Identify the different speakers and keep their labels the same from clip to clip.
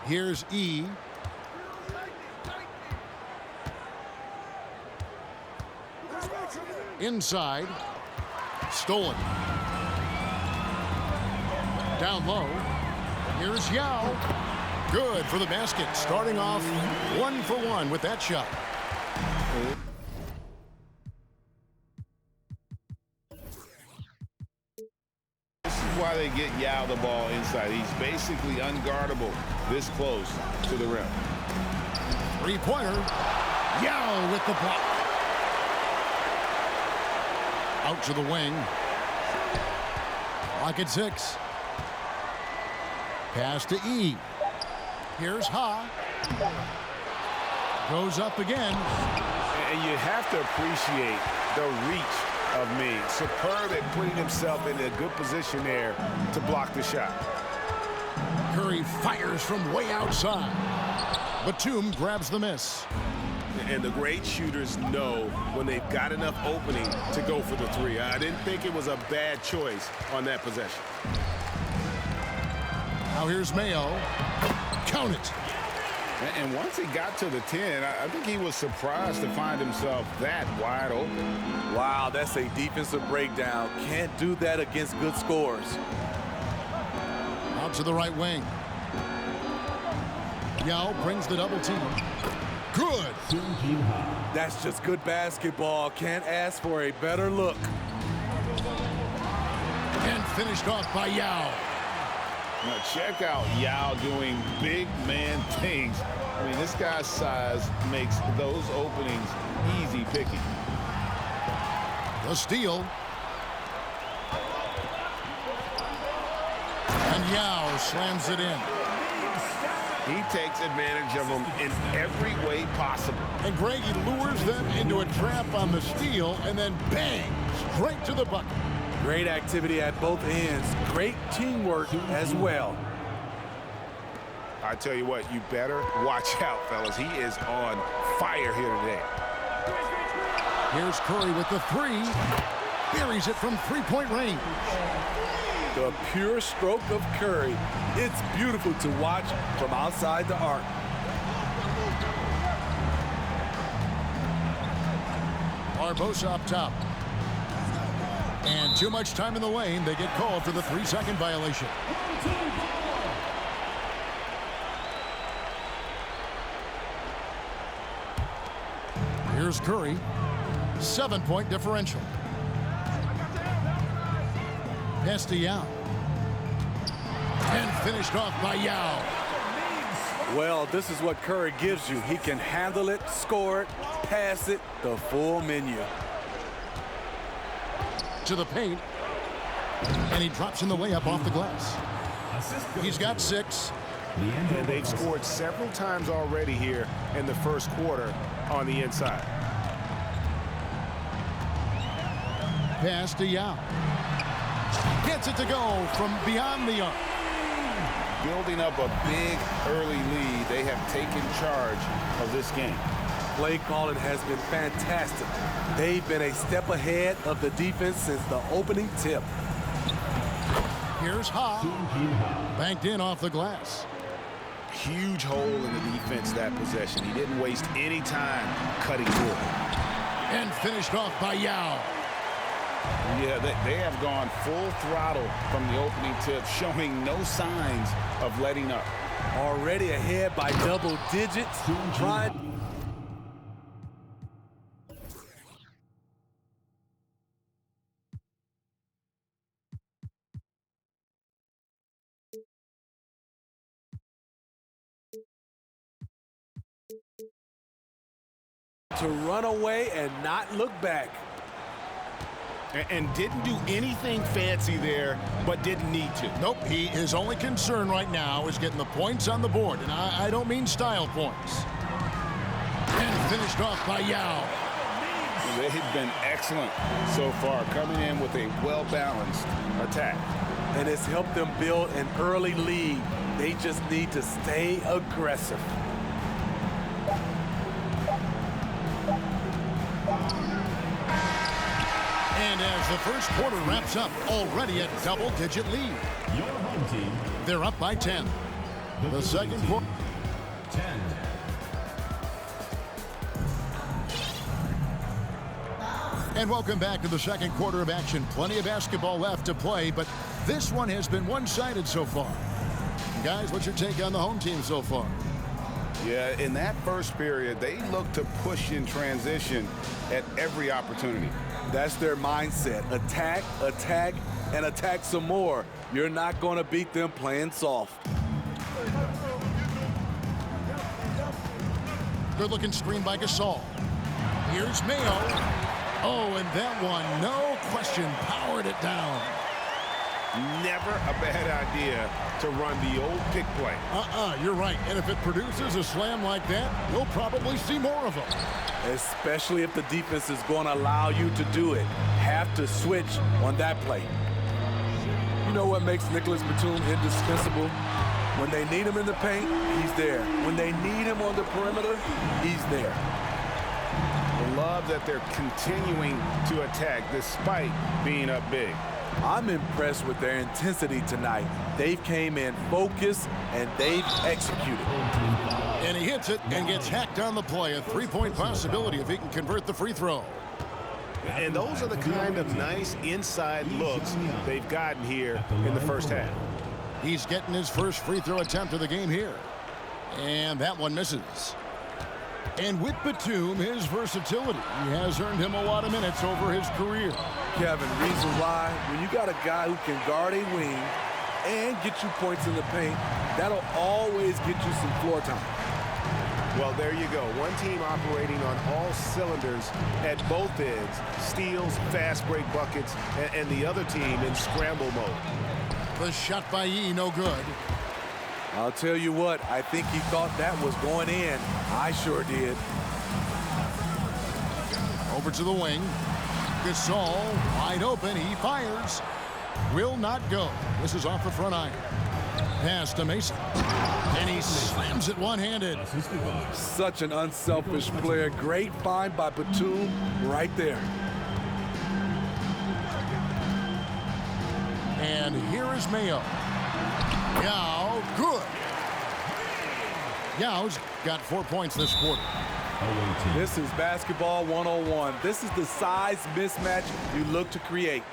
Speaker 1: Here's E. Inside. Stolen. Down low. Here's Yao. Good for the basket. Starting off 1 for 1 with that shot.
Speaker 2: Why they get Yao the ball inside. He's basically unguardable this close to the rim.
Speaker 1: Three-pointer. Yao with the block. Out to the wing. Clock at 6. Pass to E. Here's Ha. Goes up again.
Speaker 2: And you have to appreciate the reach of me. Superb at putting himself in a good position there to block the shot.
Speaker 1: Curry fires from way outside. Batum grabs the miss.
Speaker 2: And the great shooters know when they've got enough opening to go for the three. I didn't think it was a bad choice on that possession.
Speaker 1: Now here's Mayo. Count it.
Speaker 2: And once he got to the 10, I think he was surprised to find himself that wide open.
Speaker 3: Wow, that's a defensive breakdown. Can't do that against good scores.
Speaker 1: Out to the right wing. Yao brings the double team. Good.
Speaker 3: That's just good basketball. Can't ask for a better look.
Speaker 1: And finished off by Yao.
Speaker 2: Now check out Yao doing big man things. I mean, this guy's size makes those openings easy picking.
Speaker 1: The steal. And Yao slams it in.
Speaker 2: He takes advantage of them in every way possible.
Speaker 1: And Greg, he lures them into a trap on the steal and then bang, straight to the bucket.
Speaker 3: Great activity at both ends. Great teamwork as well.
Speaker 2: I tell you what, you better watch out, fellas. He is on fire here today.
Speaker 1: Here's Curry with the three. Buries it from three-point range.
Speaker 3: The pure stroke of Curry. It's beautiful to watch from outside the arc.
Speaker 1: Barbosa up top. And too much time in the lane. They get called for the 3-second violation. Here's Curry. 7-point differential. Pass to Yao. And finished off by Yao.
Speaker 3: Well, this is what Curry gives you. He can handle it, score it, pass it, the full menu.
Speaker 1: To the paint. And he drops in the layup off the glass. He's got 6.
Speaker 2: And they've scored several times already here in the first quarter on the inside.
Speaker 1: Pass to Yao. Gets it to go from beyond the arc.
Speaker 2: Building up a big early lead, they have taken charge of this game.
Speaker 3: play calling has been fantastic. They've been a step ahead of the defense since the opening tip.
Speaker 1: Here's Ha. Banked in off the glass.
Speaker 2: Huge hole in the defense that possession. He didn't waste any time cutting through.
Speaker 1: And finished off by Yao.
Speaker 2: Yeah, they have gone full throttle from the opening tip, showing no signs of letting up.
Speaker 3: Already ahead by double digits. Trying. To run away and not look back.
Speaker 2: And didn't do anything fancy there, but didn't need to.
Speaker 1: Nope, his only concern right now is getting the points on the board, and I don't mean style points. And finished off by Yao.
Speaker 2: They've been excellent so far, coming in with a well-balanced attack.
Speaker 3: And it's helped them build an early lead. They just need to stay aggressive.
Speaker 1: And as the first quarter wraps up, already a double-digit lead.
Speaker 4: Your home team.
Speaker 1: They're up by 10. The second quarter.
Speaker 4: 10.
Speaker 1: And welcome back to the second quarter of action. Plenty of basketball left to play, but this one has been one-sided so far. Guys, what's your take on the home team so far?
Speaker 2: Yeah, in that first period, they looked to push in transition at every opportunity.
Speaker 3: That's their mindset. Attack, attack, and attack some more. You're not going to beat them playing soft.
Speaker 1: Good-looking screen by Gasol. Here's Mayo. Oh, and that one, no question, powered it down.
Speaker 2: Never a bad idea to run the old pick play.
Speaker 1: You're right. And if it produces a slam like that, you'll probably see more of them.
Speaker 3: Especially if the defense is going to allow you to do it. Have to switch on that play. You know what makes Nicholas Batum indispensable? When they need him in the paint, he's there. When they need him on the perimeter, he's there.
Speaker 2: I love that they're continuing to attack despite being up big.
Speaker 3: I'm impressed with their intensity tonight. They've came in focused and they've executed.
Speaker 1: And he hits it and gets hacked on the play. A three-point possibility if he can convert the free throw.
Speaker 2: And those are the kind of nice inside looks they've gotten here in the first half.
Speaker 1: He's getting his first free throw attempt of the game here. And that one misses. And with Batum, his versatility has earned him a lot of minutes over his career.
Speaker 3: Kevin, reason why, when you got a guy who can guard a wing and get you points in the paint, that'll always get you some floor time.
Speaker 5: Well, there you go. One team operating on all cylinders at both ends. Steals, fast break buckets, and the other team in scramble mode.
Speaker 1: The shot by Yee, no good.
Speaker 3: I'll tell you what, I think he thought that was going in. I sure did.
Speaker 1: Over to the wing. Gasol, wide open, he fires. Will not go. This is off the front iron. Pass to Mason. And he slams it one-handed.
Speaker 3: Such an unselfish player. Great find by Batum right there.
Speaker 1: And here is Mayo. Yao, good. Yao's got 4 points this quarter.
Speaker 3: This is basketball 101. This is the size mismatch you look to create.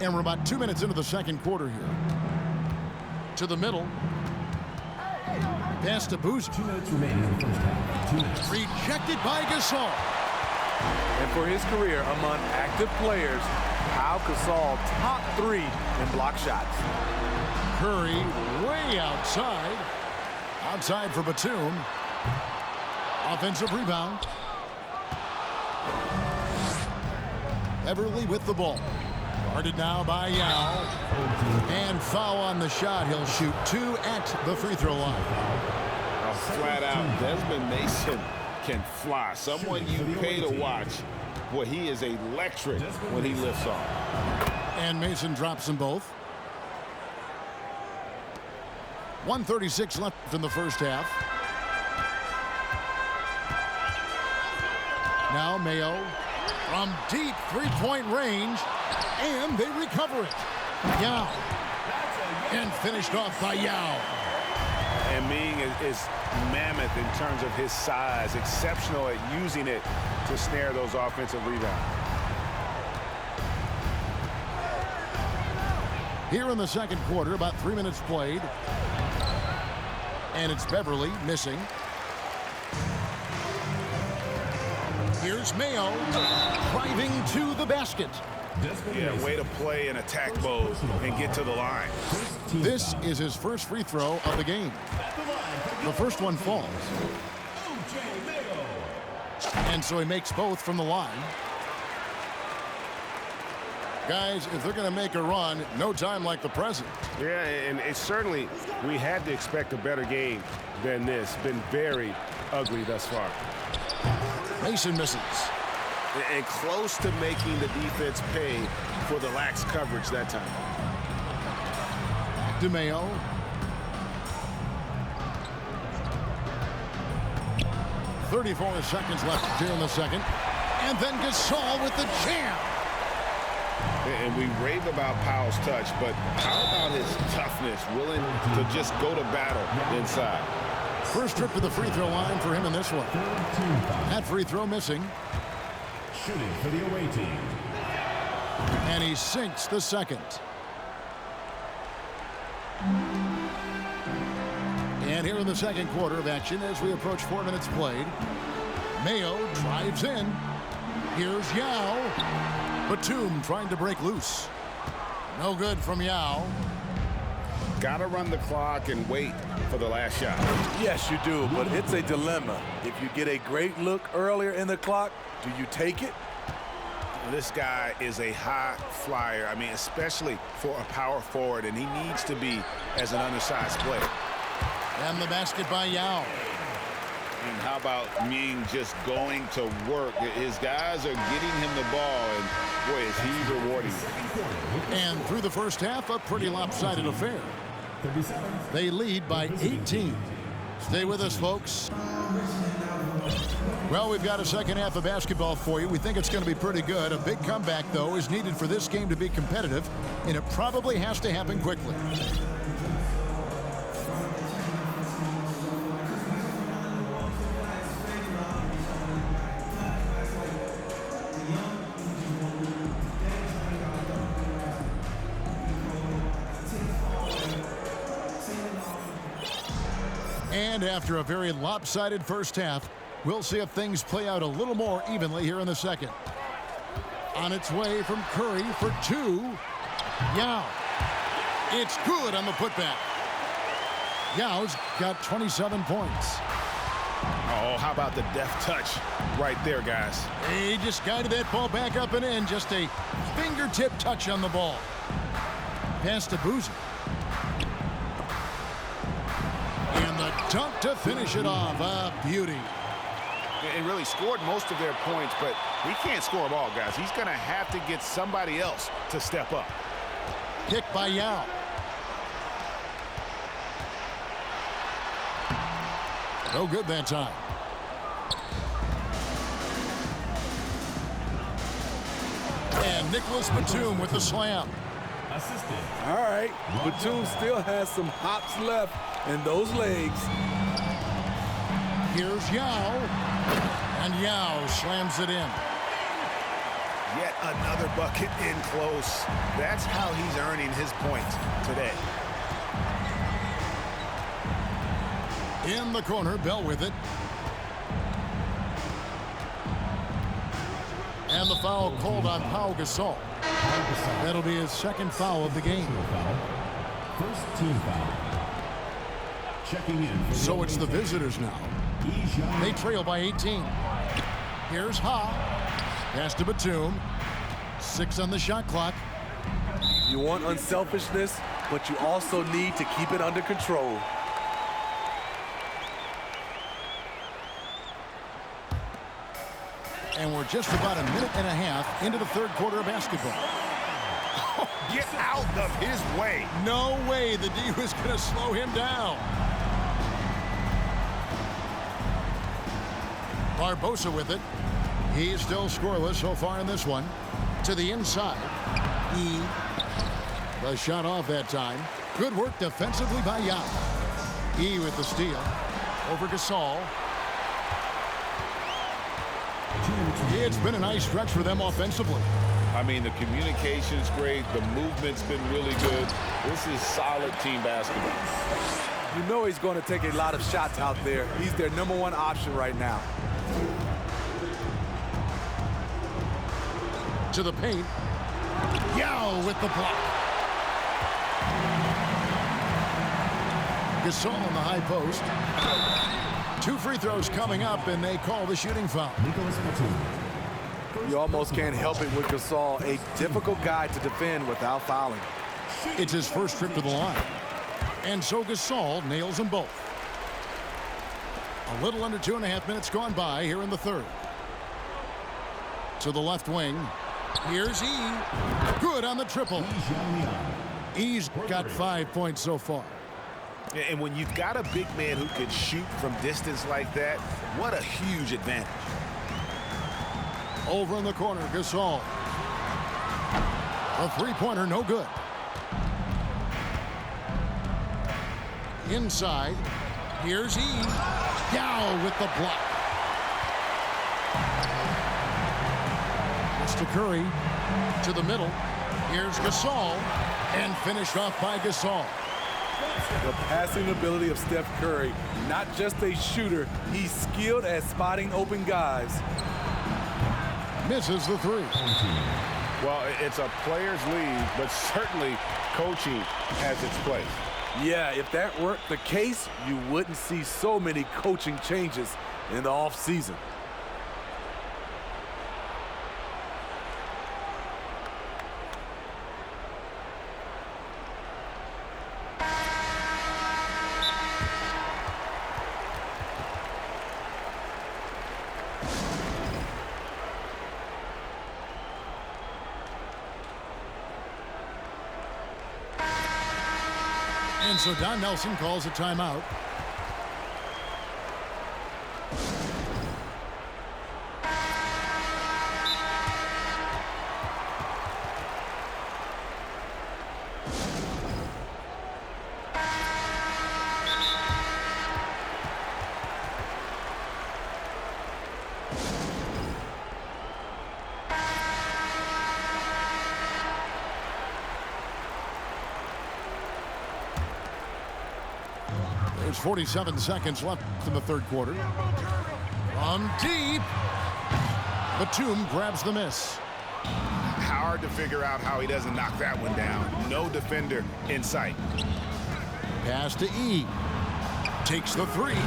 Speaker 1: And we're about 2 minutes into the second quarter here. To the middle. Pass to Boozer.
Speaker 4: 2 minutes remaining in the first half. 2 minutes.
Speaker 1: Rejected by Gasol.
Speaker 3: And for his career among active players, Pau Gasol top 3 in block shots.
Speaker 1: Curry way outside. Outside for Batum. Offensive rebound. Beverly with the ball. Guarded now by Yao. And foul on the shot. He'll shoot 2 at the free throw line.
Speaker 2: Flat out, Desmond Mason can fly. Someone you pay to watch. Boy, he is electric when he lifts off.
Speaker 1: And Mason drops them both. 1:36 left in the first half. Now Mayo from deep three-point range. And they recover it. Yao. And finished off by Yao.
Speaker 5: And Ming is mammoth in terms of his size. Exceptional at using it to snare those offensive rebounds.
Speaker 1: Here in the second quarter, about 3 minutes played. And it's Beverly missing. Here's Mayo driving to the basket.
Speaker 5: Yeah, way to play in attack mode and get to the line.
Speaker 1: This is his first free throw of the game. The first one falls. And so he makes both from the line. Guys, if they're going to make a run, no time like the present.
Speaker 5: Yeah, and it's certainly, we had to expect a better game than this. Been very ugly thus far.
Speaker 1: Mason misses.
Speaker 5: And close to making the defense pay for the lax coverage that time.
Speaker 1: Back to Mayo. .34 seconds left here in the second. And then Gasol with the jam.
Speaker 2: And we rave about Powell's touch, but how about his toughness, willing to just go to battle inside?
Speaker 1: First trip to the free throw line for him in this one. That free throw missing.
Speaker 4: Shooting for the away team.
Speaker 1: And he sinks the second. And here in the second quarter of action, as we approach 4 minutes played, Mayo drives in. Here's Yao. Batum trying to break loose. No good from Yao.
Speaker 2: Got to run the clock and wait for the last shot.
Speaker 3: Yes, you do, but it's a dilemma. If you get a great look earlier in the clock, do you take it?
Speaker 5: This guy is a high flyer. I mean, especially for a power forward, and he needs to be as an undersized player.
Speaker 1: And the basket by Yao.
Speaker 2: And how about Ming just going to work? His guys are getting him the ball, and boy, is he rewarding.
Speaker 1: And through the first half, a pretty lopsided affair. They lead by 18. Stay with us, folks. Well, we've got a second half of basketball for you. We think it's going to be pretty good. A big comeback, though, is needed for this game to be competitive, and it probably has to happen quickly. And after a very lopsided first half, we'll see if things play out a little more evenly here in the second. On its way from Curry for 2. Yao. It's good on the putback. Yao's got 27 points.
Speaker 5: Oh, how about the deft touch right there, guys?
Speaker 1: He just guided that ball back up and in. Just a fingertip touch on the ball. Pass to Boozer. And the dunk to finish it off. A beauty.
Speaker 5: And really scored most of their points, but he can't score them all, guys. He's going to have to get somebody else to step up.
Speaker 1: Kick by Yao. No good that time. And Nicholas Batum with the slam.
Speaker 4: Assisted.
Speaker 3: All right, Batum still has some hops left in those legs.
Speaker 1: Here's Yao. And Yao slams it in.
Speaker 5: Yet another bucket in close. That's how he's earning his points today.
Speaker 1: In the corner, Bell with it. And the foul called on Pau Gasol. That'll be his second foul of the game.
Speaker 4: First team foul. Checking in. For
Speaker 1: So it's the visitors now. They trail by 18. Here's Ha. Pass to Batum. 6 on the shot clock.
Speaker 3: You want unselfishness, but you also need to keep it under control.
Speaker 1: And we're just about a minute and a half into the third quarter of basketball.
Speaker 5: Get out of his way.
Speaker 1: No way the D was going to slow him down. Barbosa with it. He's still scoreless so far in this one. To the inside. The shot off that time. Good work defensively by Yao. With the steal. Over Gasol. It's been a nice stretch for them offensively.
Speaker 2: I mean, the communication's great. The movement's been really good. This is solid team basketball.
Speaker 3: You know he's going to take a lot of shots out there. He's their #1 option right now.
Speaker 1: To the paint. Yao with the block. Gasol on the high post. 2 free throws coming up, and they call the shooting foul.
Speaker 4: Nicholas Batum.
Speaker 3: You almost can't help it with Gasol, a difficult guy to defend without fouling.
Speaker 1: It's his first trip to the line. And so Gasol nails them both. A little under 2.5 minutes gone by here in the third. To the left wing. Here's E. Good on the triple. E's got 5 points so far.
Speaker 5: And when you've got a big man who can shoot from distance like that, what a huge advantage.
Speaker 1: Over in the corner, Gasol. A three-pointer, no good. Inside, here's E. Yao with the block. It's to Curry. To the middle. Here's Gasol. And finished off by Gasol.
Speaker 3: The passing ability of Steph Curry, not just a shooter, he's skilled at spotting open guys.
Speaker 1: Misses the three.
Speaker 2: Well, it's a player's league, but certainly coaching has its place.
Speaker 3: Yeah, if that weren't the case, you wouldn't see so many coaching changes in the offseason.
Speaker 1: And so Don Nelson calls a timeout. There's 47 seconds left in the third quarter. From deep. Batum grabs the miss.
Speaker 5: Hard to figure out how he doesn't knock that one down. No defender in sight.
Speaker 1: Pass to E. Takes the three.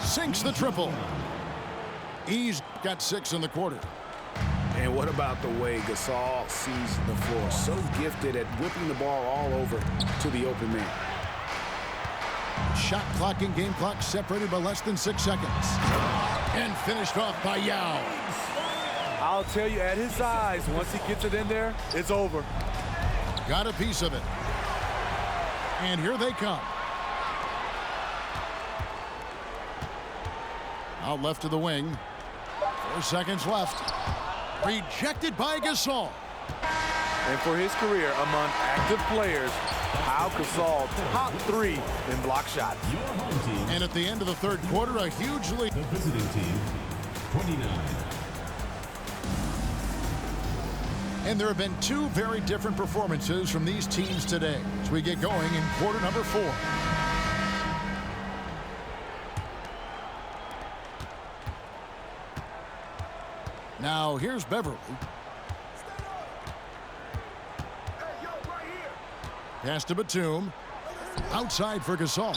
Speaker 1: Sinks the triple. E's got 6 in the quarter.
Speaker 5: And what about the way Gasol sees the floor? So gifted at whipping the ball all over to the open man.
Speaker 1: Shot clock and game clock separated by less than 6 seconds. And finished off by Yao.
Speaker 3: I'll tell you, at his size, once he gets it in there, it's over.
Speaker 1: Got a piece of it. And here they come. Out left to the wing. 4 seconds left. Rejected by Gasol.
Speaker 3: And for his career among active players, Pau Gasol, top 3 in block shots.
Speaker 4: Your home team.
Speaker 1: And at the end of the third quarter, a huge lead.
Speaker 4: The visiting team, 29.
Speaker 1: And there have been 2 very different performances from these teams today as we get going in quarter number 4. Now, here's Beverly. Pass to Batum. Outside for Gasol.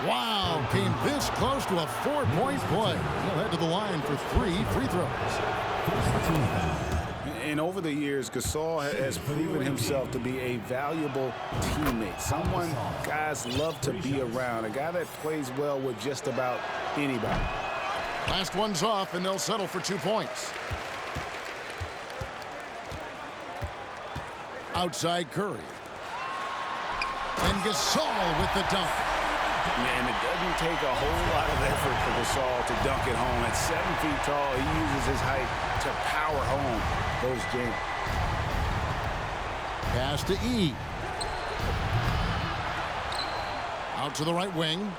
Speaker 1: Wow, came this close to a 4-point play. He'll head to the line for 3 free throws.
Speaker 2: And over the years, Gasol has proven himself to be a valuable teammate. Someone guys love to be around. A guy that plays well with just about anybody.
Speaker 1: Last one's off, and they'll settle for 2 points. Outside Curry. And Gasol with the dunk.
Speaker 2: And it doesn't take a whole lot of effort for Gasol to dunk it home. At 7 feet tall, he uses his height to power home those jams.
Speaker 1: Pass to E. Out to the right wing.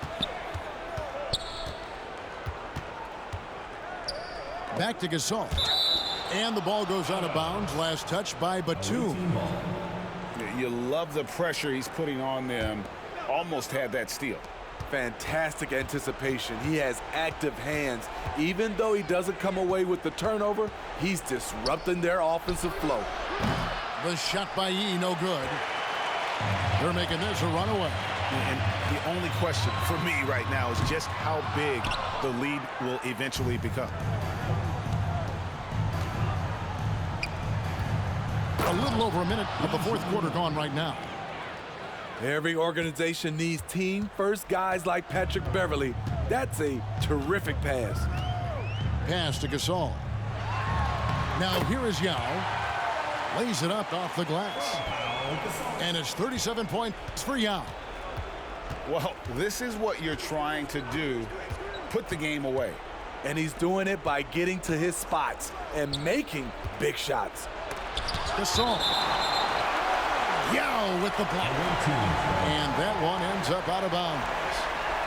Speaker 1: Back to Gasol. And the ball goes out of bounds. Last touch by Batum.
Speaker 2: You love the pressure he's putting on them. Almost had that steal.
Speaker 3: Fantastic anticipation. He has active hands. Even though he doesn't come away with the turnover, he's disrupting their offensive flow.
Speaker 1: The shot by E, no good. They're making this a runaway.
Speaker 5: And the only question for me right now is just how big the lead will eventually become.
Speaker 1: A little over a minute of the fourth quarter gone right now.
Speaker 3: Every organization needs team-first guys like Patrick Beverley. That's a terrific pass.
Speaker 1: Pass to Gasol. Now here is Yao. Lays it up off the glass. And it's 37 points for Yao.
Speaker 2: Well, this is what you're trying to do. Put the game away.
Speaker 3: And he's doing it by getting to his spots and making big shots.
Speaker 1: Gasol. Yao with the block. And that one ends up out of bounds.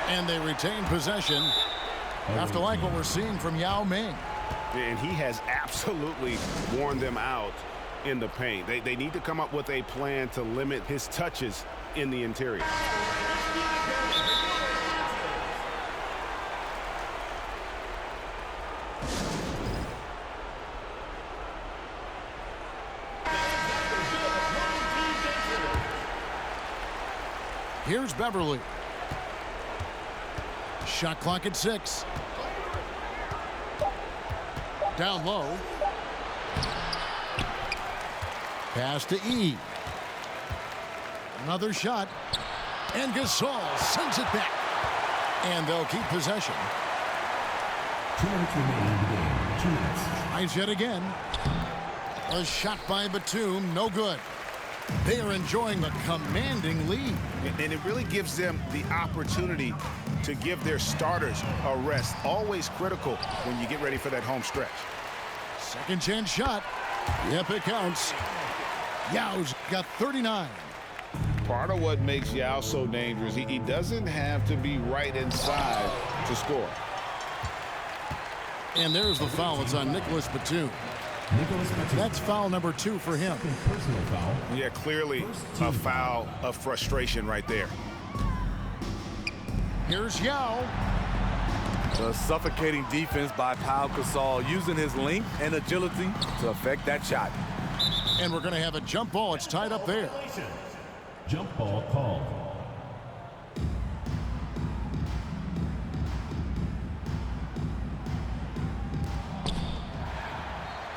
Speaker 1: And they retain possession. Have to like what we're seeing from Yao Ming.
Speaker 5: And he has absolutely worn them out in the paint. They need to come up with a plan to limit his touches in the interior.
Speaker 1: Here's Beverley. Shot clock at 6. Down low. Pass to E. Another shot. And Gasol sends it back. And they'll keep possession.
Speaker 4: 2 minutes remaining in the game. 2 minutes.
Speaker 1: Tries yet again. A shot by Batum, no good. They are enjoying the commanding lead.
Speaker 5: And it really gives them the opportunity to give their starters a rest. Always critical when you get ready for that home stretch.
Speaker 1: Second chance shot. Yep, it counts. Yao's got 39.
Speaker 2: Part of what makes Yao so dangerous, he doesn't have to be right inside to score.
Speaker 1: And there's the foul. It's on Nicholas Batum. That's foul number 2 for him.
Speaker 4: Personal foul.
Speaker 5: Yeah, clearly a foul of frustration right there.
Speaker 1: Here's Yao.
Speaker 3: The suffocating defense by Pau Gasol, using his length and agility to affect that shot.
Speaker 1: And we're going to have a jump ball. It's tied up there.
Speaker 4: Jump ball called.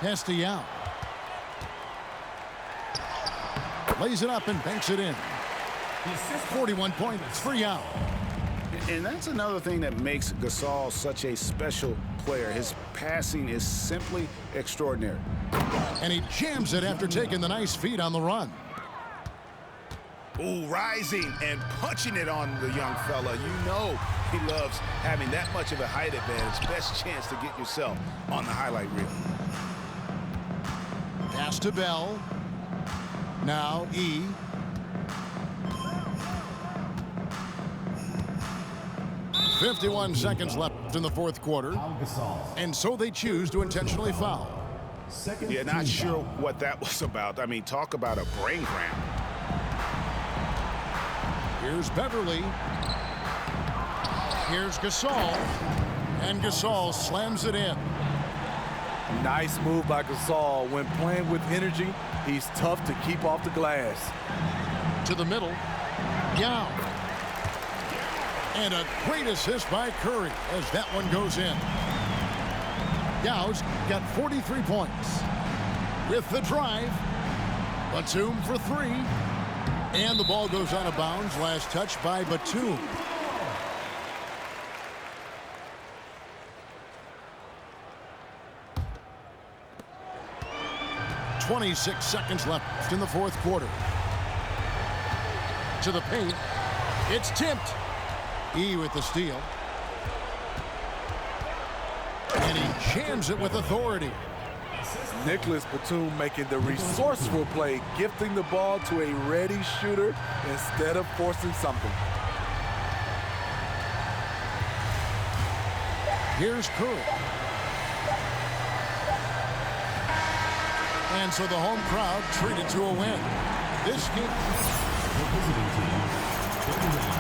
Speaker 1: Pass to Yao. Lays it up and banks it in. 41 points for Yao.
Speaker 2: And that's another thing that makes Gasol such a special player. His passing is simply extraordinary.
Speaker 1: And he jams it after taking the nice feed on the run.
Speaker 5: Ooh, rising and punching it on the young fella. You know he loves having that much of a height advantage. Best chance to get yourself on the highlight reel.
Speaker 1: Pass to Bell. Now E. .51 seconds left in the fourth quarter. And so they choose to intentionally foul.
Speaker 5: Yeah, not sure what that was about. I mean, talk about a brain cramp.
Speaker 1: Here's Beverley. Here's Gasol. And Gasol slams it in.
Speaker 3: Nice move by Gasol. When playing with energy, he's tough to keep off the glass.
Speaker 1: To the middle. Yao. And a great assist by Curry as that one goes in. Yao's got 43 points. With the drive. Batum for three. And the ball goes out of bounds. Last touch by Batum. 26 seconds left in the fourth quarter. To the paint. It's tipped. E with the steal. And he jams it with authority.
Speaker 3: Nicholas Batum making the resourceful play, gifting the ball to a ready shooter instead of forcing something.
Speaker 1: Here's Curry. And so the home crowd treated to a win. This game.
Speaker 4: The visiting team,